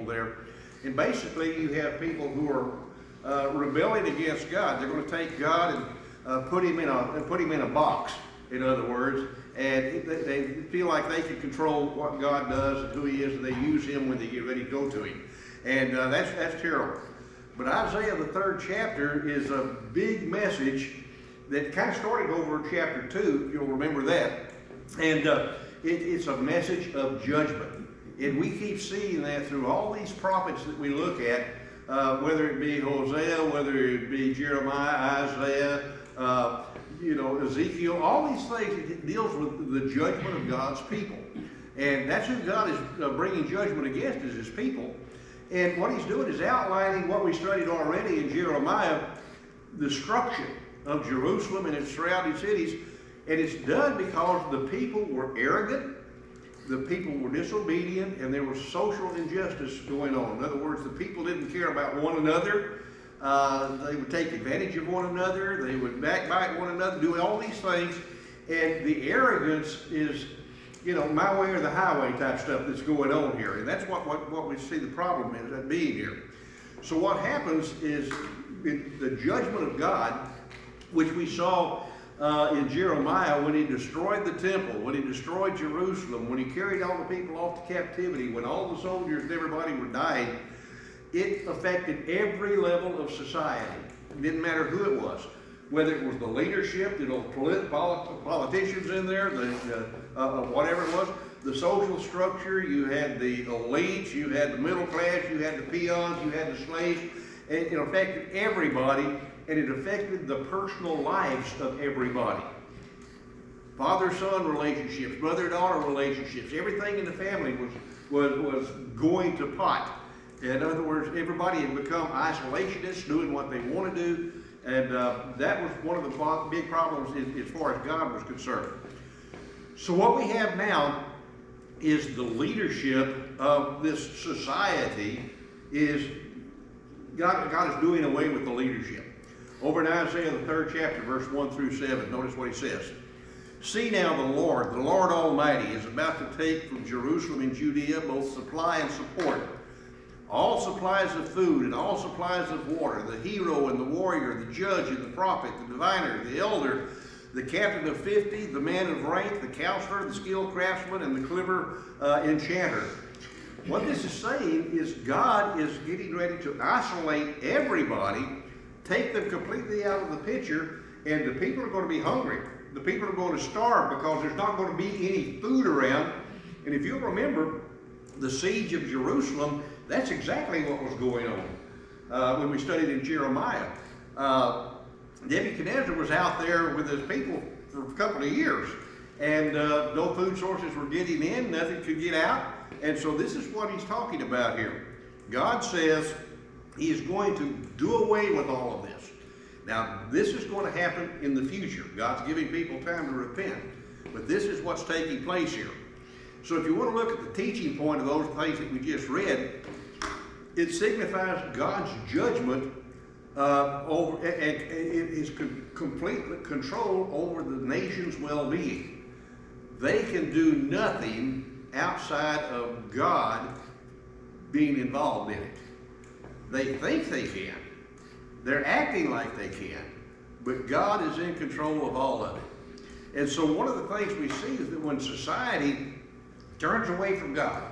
there. And basically you have people who are rebelling against God. They're going to take God and put him in a box, in other words, and they feel like they can control what God does and who he is, and they use him when they get ready to go to him. And that's terrible. But Isaiah, the 3rd chapter, is a big message that kind of started over in chapter 2, if you'll remember that. And it's a message of judgment. And we keep seeing that through all these prophets that we look at, whether it be Hosea, whether it be Jeremiah, Isaiah, Ezekiel, all these things, it deals with the judgment of God's people. And that's who God is bringing judgment against, is his people. And what he's doing is outlining what we studied already in Jeremiah, the destruction of Jerusalem and its surrounding cities. And it's done because the people were arrogant, the people were disobedient, and there was social injustice going on. In other words, the people didn't care about one another. They would take advantage of one another. They would backbite one another, do all these things. And the arrogance is, my way or the highway type stuff that's going on here. And that's what we see the problem is at being here. So what happens is the judgment of God, which we saw in Jeremiah when he destroyed the temple, when he destroyed Jerusalem, when he carried all the people off to captivity, when all the soldiers and everybody were dying, it affected every level of society. It didn't matter who it was, whether it was the leadership, politicians in there, whatever it was, the social structure, you had the elites, you had the middle class, you had the peons, you had the slaves. It affected everybody, and it affected the personal lives of everybody. Father-son relationships, mother-daughter relationships, everything in the family was going to pot. In other words, everybody had become isolationists, doing what they want to do, and that was one of the big problems as far as God was concerned. So what we have now is the leadership of this society is God is doing away with the leadership. Over in Isaiah, the 3rd chapter, verse 1 through 7, notice what he says. See now the Lord Almighty, is about to take from Jerusalem and Judea both supply and support, all supplies of food and all supplies of water, the hero and the warrior, the judge and the prophet, the diviner, the elder, the captain of 50, the man of rank, the counselor, the skilled craftsman, and the clever enchanter. What this is saying is God is getting ready to isolate everybody, take them completely out of the picture, and the people are going to be hungry. The people are going to starve because there's not going to be any food around. And if you'll remember the siege of Jerusalem, that's exactly what was going on when we studied in Jeremiah. Nebuchadnezzar was out there with his people for a couple of years, and no food sources were getting in, nothing could get out. And so this is what he's talking about here. God says he is going to do away with all of this. Now, this is going to happen in the future. God's giving people time to repent. But this is what's taking place here. So if you want to look at the teaching point of those things that we just read, it signifies God's judgment over and his complete control over the nation's well-being. They can do nothing outside of God being involved in it. They think they can. They're acting like they can. But God is in control of all of it. And so one of the things we see is that when society turns away from God,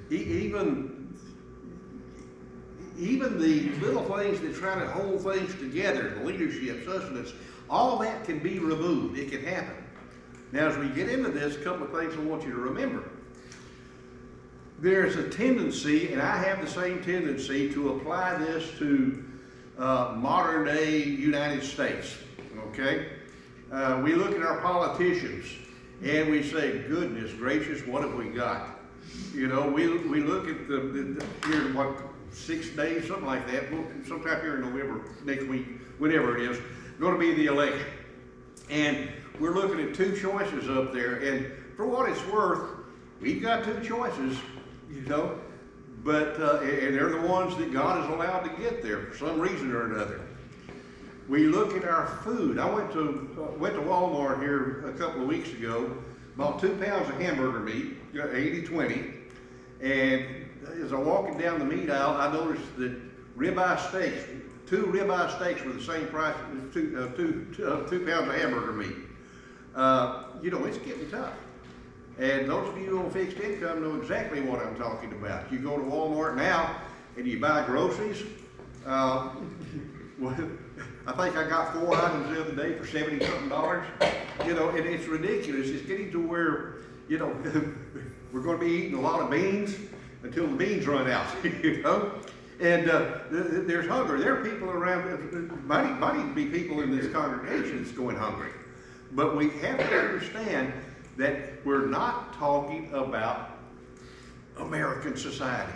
even the little things that try to hold things together, the leadership, sustenance, all that can be removed. It can happen. Now, as we get into this, a couple of things I want you to remember. There's a tendency, and I have the same tendency, to apply this to modern day United States, okay? We look at our politicians and we say, goodness gracious, what have we got? You know, we look at here, what, 6 days, something like that, sometime here in November, next week, whenever it is, going to be the election. And we're looking at 2 choices up there, and for what it's worth, we've got 2 choices, you know, but and they're the ones that God has allowed to get there for some reason or another. We look at our food. I went to Walmart here a couple of weeks ago, bought 2 pounds of hamburger meat, 80-20, and as I'm walking down the meat aisle, I noticed that ribeye steaks, 2 ribeye steaks were the same price as 2 pounds of hamburger meat. You know, it's getting tough. And those of you on fixed income know exactly what I'm talking about. You go to Walmart now and you buy groceries. I think I got 4 items the other day for $70-something. You know, and it's ridiculous. It's getting to where, you know, we're going to be eating a lot of beans until the beans run out, you know. And there's hunger. There are people around, might be people in this congregation that's going hungry. But we have to understand that we're not talking about American society.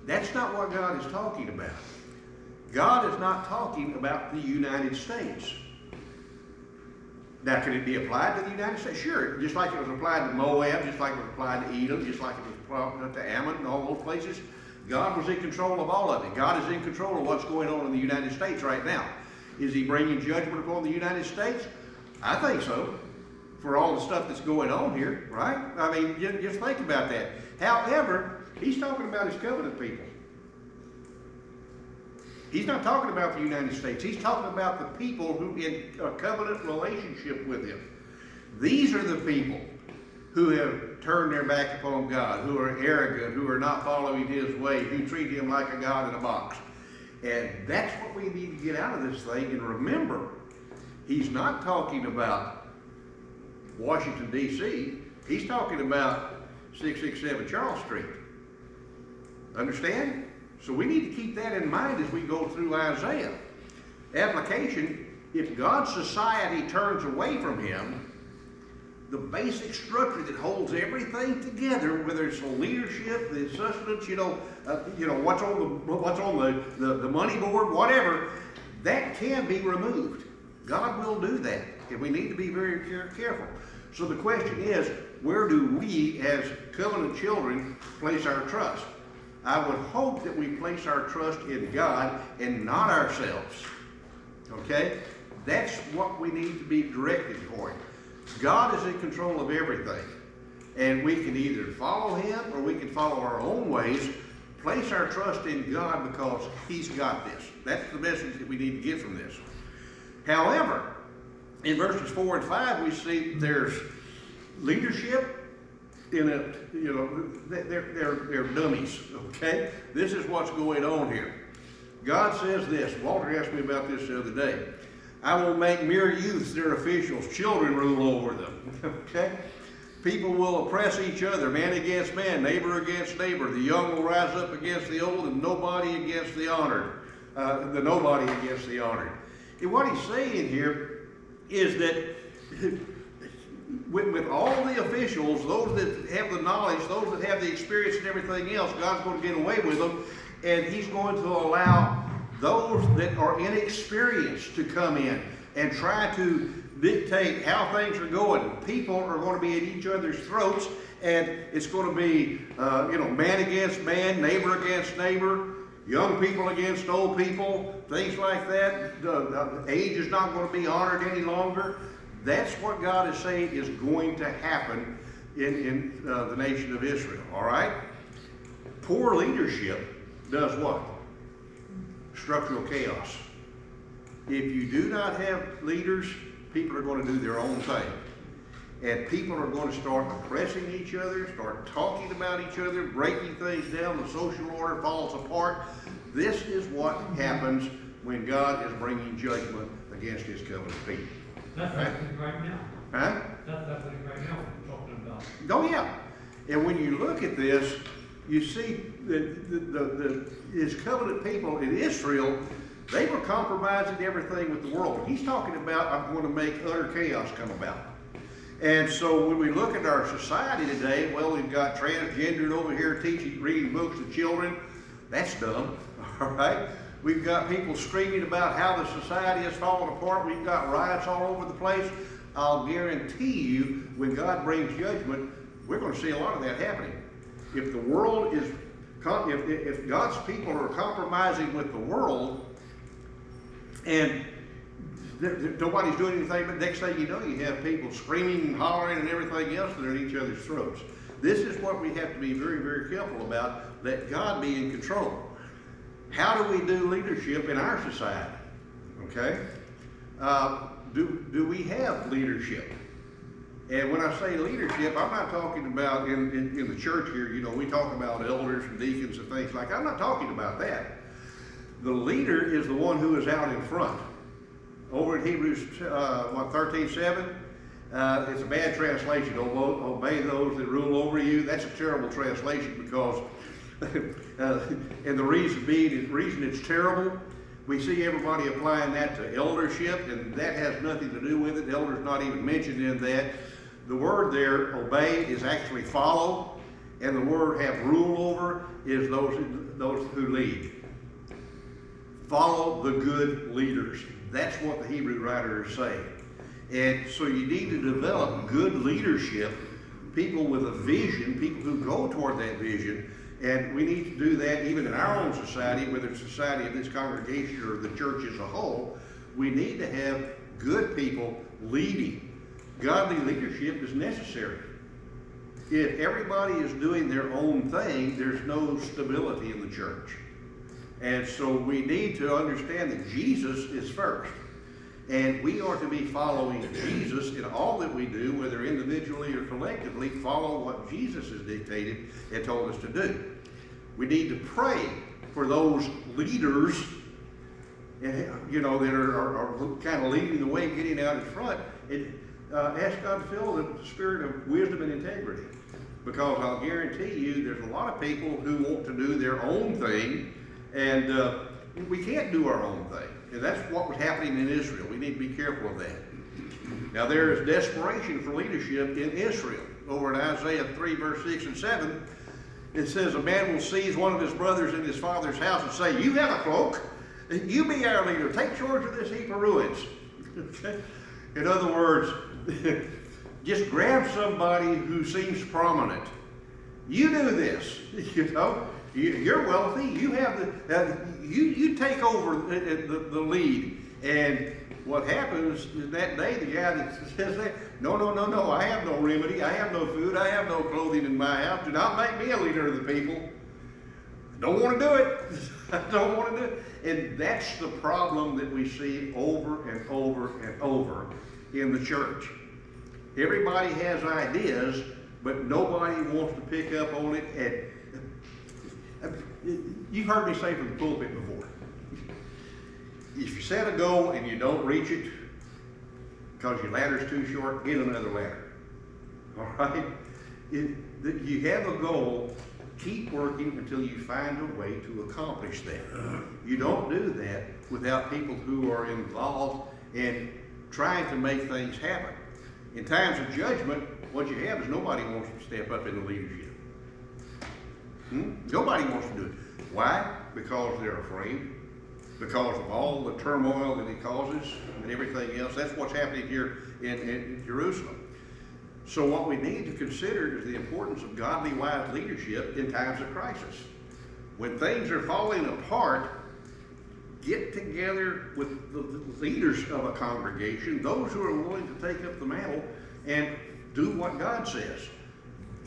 That's not what God is talking about. God is not talking about the United States. Now, can it be applied to the United States? Sure, just like it was applied to Moab, just like it was applied to Edom, just like it was applied to Ammon and all those places. God was in control of all of it. God is in control of what's going on in the United States right now. Is he bringing judgment upon the United States? I think so, for all the stuff that's going on here, right? I mean, just think about that. However, he's talking about his covenant people. He's not talking about the United States. He's talking about the people who in a covenant relationship with him. These are the people who have turned their back upon God, who are arrogant, who are not following his way, who treat him like a God in a box. And that's what we need to get out of this thing. And remember, he's not talking about Washington, D.C. He's talking about 667 Charles Street. Understand? So we need to keep that in mind as we go through Isaiah. Application, if God's society turns away from him, the basic structure that holds everything together, whether it's the leadership, the sustenance, what's on the money board, whatever, that can be removed. God will do that, and we need to be very careful. So the question is, where do we as covenant children place our trust? I would hope that we place our trust in God and not ourselves. Okay? That's what we need to be directed toward. God is in control of everything. And we can either follow him or we can follow our own ways. Place our trust in God because he's got this. That's the message that we need to get from this. However, in verses 4 and 5, we see there's leadership in it, they're dummies, okay? This is what's going on here. God says this. Walter asked me about this the other day. I will make mere youths their officials. Children rule over them, okay? People will oppress each other, man against man, neighbor against neighbor. The young will rise up against the old, and nobody against the honored. Nobody against the honored. And what he's saying here is that with all the officials, those that have the knowledge, those that have the experience and everything else, God's going to get away with them, and he's going to allow those that are inexperienced to come in and try to dictate how things are going. People are going to be at each other's throats, and it's going to be, man against man, neighbor against neighbor, young people against old people, things like that. The age is not going to be honored any longer. That's what God is saying is going to happen in the nation of Israel, all right? Poor leadership does what? Structural chaos. If you do not have leaders, people are going to do their own thing. And people are going to start oppressing each other, start talking about each other, breaking things down, the social order falls apart. This is what happens when God is bringing judgment against his covenant people. That's happening right now. Huh? That's happening right now we're talking about. Oh, yeah. And when you look at this, you see that his covenant people in Israel, they were compromising everything with the world. He's talking about, I'm going to make utter chaos come about. And so when we look at our society today, well, we've got transgendered over here teaching, reading books to children. That's dumb, all right? We've got people screaming about how the society has fallen apart. We've got riots all over the place. I'll guarantee you, when God brings judgment, we're going to see a lot of that happening. If the world is, if God's people are compromising with the world, and nobody's doing anything, but next thing you know, you have people screaming and hollering and everything else that are at each other's throats. this is what we have to be very, very careful about. Let God be in control. How do we do leadership in our society? Okay? Do we have leadership? And when I say leadership, I'm not talking about in the church here, you know, we talk about elders and deacons and things like that. I'm not talking about that. The leader is the one who is out in front. Over in Hebrews 13:7, it's a bad translation. Obey those that rule over you. That's a terrible translation because, and the reason it's terrible, we see everybody applying that to eldership, and that has nothing to do with it. The elder's not even mentioned in that. The word there, obey, is actually follow, and the word have rule over is those who lead. Follow the good leaders. That's what the Hebrew writer is saying. And so you need to develop good leadership, people with a vision, people who go toward that vision, and we need to do that even in our own society, whether it's society of this congregation or the church as a whole. We need to have good people leading. Godly leadership is necessary. If everybody is doing their own thing, there's no stability in the church. And so we need to understand that Jesus is first. And we are to be following Jesus in all that we do, whether individually or collectively, follow what Jesus has dictated and told us to do. We need to pray for those leaders, you know, that are kind of leading the way, getting out in front. And ask God to fill the spirit of wisdom and integrity. Because I'll guarantee you there's a lot of people who want to do their own thing, and we can't do our own thing. And that's what was happening in Israel. We need to be careful of that. Now there is desperation for leadership in Israel. Over in Isaiah 3, verse 6 and 7, it says, a man will seize one of his brothers in his father's house and say, you have a cloak, you be our leader, take charge of this heap of ruins. Okay? In other words, just grab somebody who seems prominent. You do this, you know. You're wealthy. You have you take over the lead. And what happens is that day, the guy that says that, no, I have no remedy. I have no food. I have no clothing in my house. Do not make me a leader of the people. I don't want to do it. I don't want to do it. And that's the problem that we see over and over and over in the church. Everybody has ideas, but nobody wants to pick up on it. And you've heard me say from the pulpit before, if you set a goal and you don't reach it because your ladder's too short, get another ladder. All right? You have a goal, keep working until you find a way to accomplish that. You don't do that without people who are involved in trying to make things happen. In times of judgment, what you have is nobody wants to step up into leadership. Nobody wants to do it. Why? Because they're afraid. Because of all the turmoil that it causes and everything else. That's what's happening here in Jerusalem. So what we need to consider is the importance of godly, wise leadership in times of crisis. When things are falling apart, get together with the leaders of a congregation, those who are willing to take up the mantle and do what God says.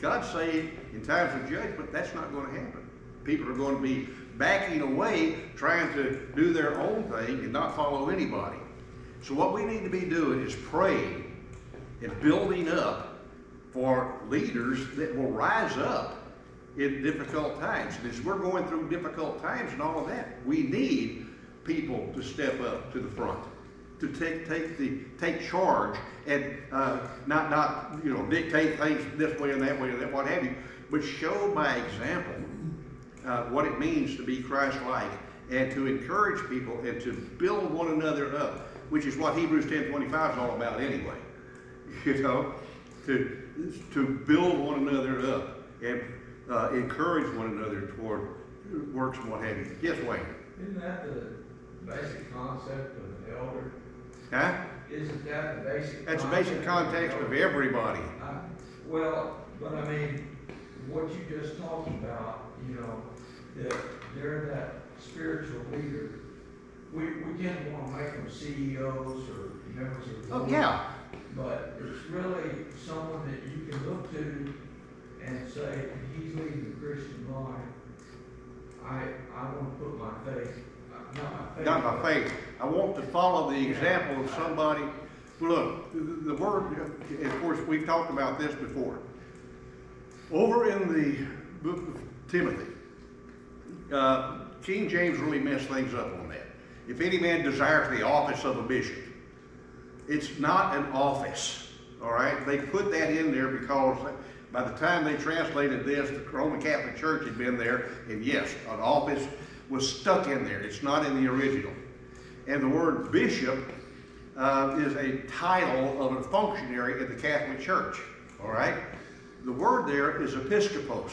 God's saying in times of judgment, that's not going to happen. People are going to be backing away, trying to do their own thing and not follow anybody. So what we need to be doing is praying and building up for leaders that will rise up in difficult times. And as we're going through difficult times and all of that, we need people to step up to the front, to take charge and not dictate things this way and that way and that, what have you, but show by example what it means to be Christ-like and to encourage people and to build one another up, which is what Hebrews 10:25 is all about anyway. You know, to build one another up and encourage one another toward works and what have you. Yes, Wayne? Isn't that the basic concept of an elder? Huh? Isn't that the basic That's the basic context of everybody. Well, but I mean, what you just talked about, you know, that they're that spiritual leader. We didn't want to make them CEOs or members of the board. Oh, yeah. But it's really someone that you can look to and say, he's leading the Christian life, I want to put my faith, Not by faith. I want to follow the example of somebody. Look, the word, of course, we've talked about this before. Over in the book of Timothy, King James really messed things up on that. If any man desires the office of a bishop, it's not an office, all right? They put that in there because by the time they translated this, the Roman Catholic Church had been there, and yes, an office was stuck in there. It's not in the original. And the word bishop is a title of a functionary in the Catholic Church, all right? The word there is episkopos,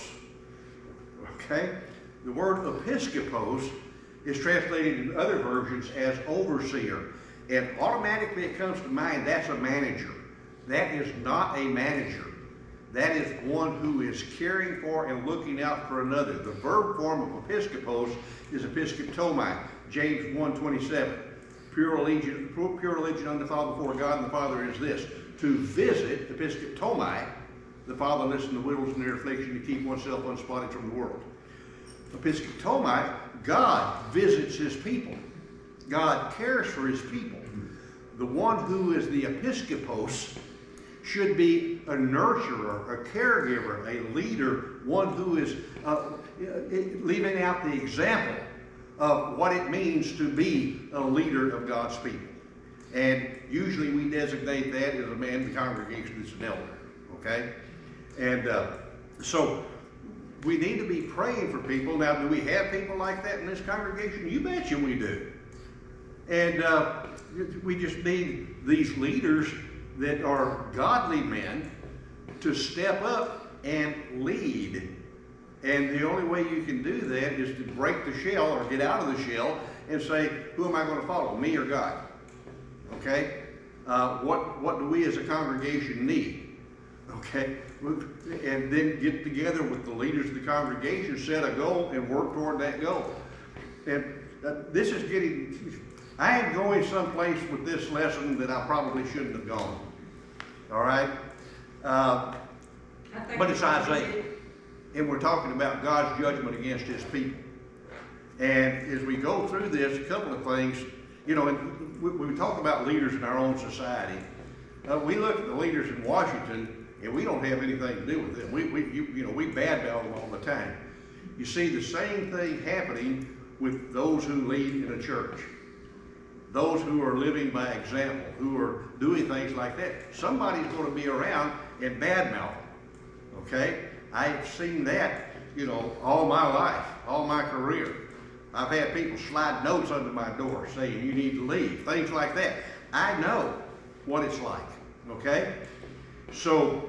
okay? The word episkopos is translated in other versions as overseer, and automatically it comes to mind that's a manager. That is not a manager. That is one who is caring for and looking out for another. The verb form of episkopos is episkoptomai, James 1:27. Pure religion unto the Father before God and the Father is this: to visit, episkoptomai, the fatherless and the widows in their affliction, to keep oneself unspotted from the world. Episkoptomai, God visits his people. God cares for his people. The one who is the episkopos should be a nurturer, a caregiver, a leader, one who is leaving out the example of what it means to be a leader of God's people. And usually we designate that as a man in the congregation that's an elder, okay? And so we need to be praying for people. Now, do we have people like that in this congregation? You betcha we do. And we just need these leaders that are godly men to step up and lead. And the only way you can do that is to break the shell or get out of the shell and say, who am I going to follow, me or God? Okay? What do we as a congregation need? Okay? And then get together with the leaders of the congregation, set a goal, and work toward that goal. And this is getting... I am going someplace with this lesson that I probably shouldn't have gone. All right? But it's Isaiah. And we're talking about God's judgment against his people. And as we go through this, a couple of things, you know, and we talk about leaders in our own society. We look at the leaders in Washington, and we don't have anything to do with them. We badmouth them all the time. You see the same thing happening with those who lead in a church. Those who are living by example, who are doing things like that. Somebody's going to be around and badmouth them, okay? I've seen that, you know, all my life, all my career. I've had people slide notes under my door saying you need to leave, things like that. I know what it's like, okay? So,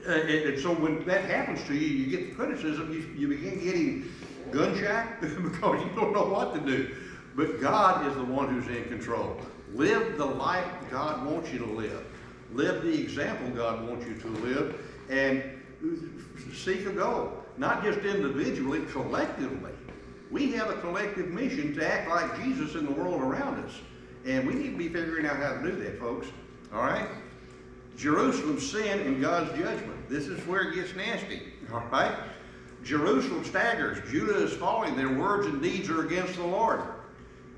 so when that happens to you, you get the criticism, you begin getting gun shy because you don't know what to do. But God is the one who's in control. Live the life God wants you to live. Live the example God wants you to live, and seek a goal. Not just individually, collectively. We have a collective mission to act like Jesus in the world around us. And we need to be figuring out how to do that, folks. All right? Jerusalem's sin and God's judgment. This is where it gets nasty. All right? Jerusalem staggers. Judah is falling. Their words and deeds are against the Lord.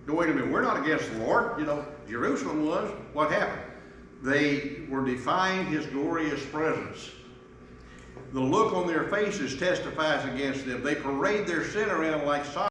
No, wait a minute. We're not against the Lord. You know, Jerusalem was. What happened? They were defying his glorious presence. The look on their faces testifies against them. They parade their sin around like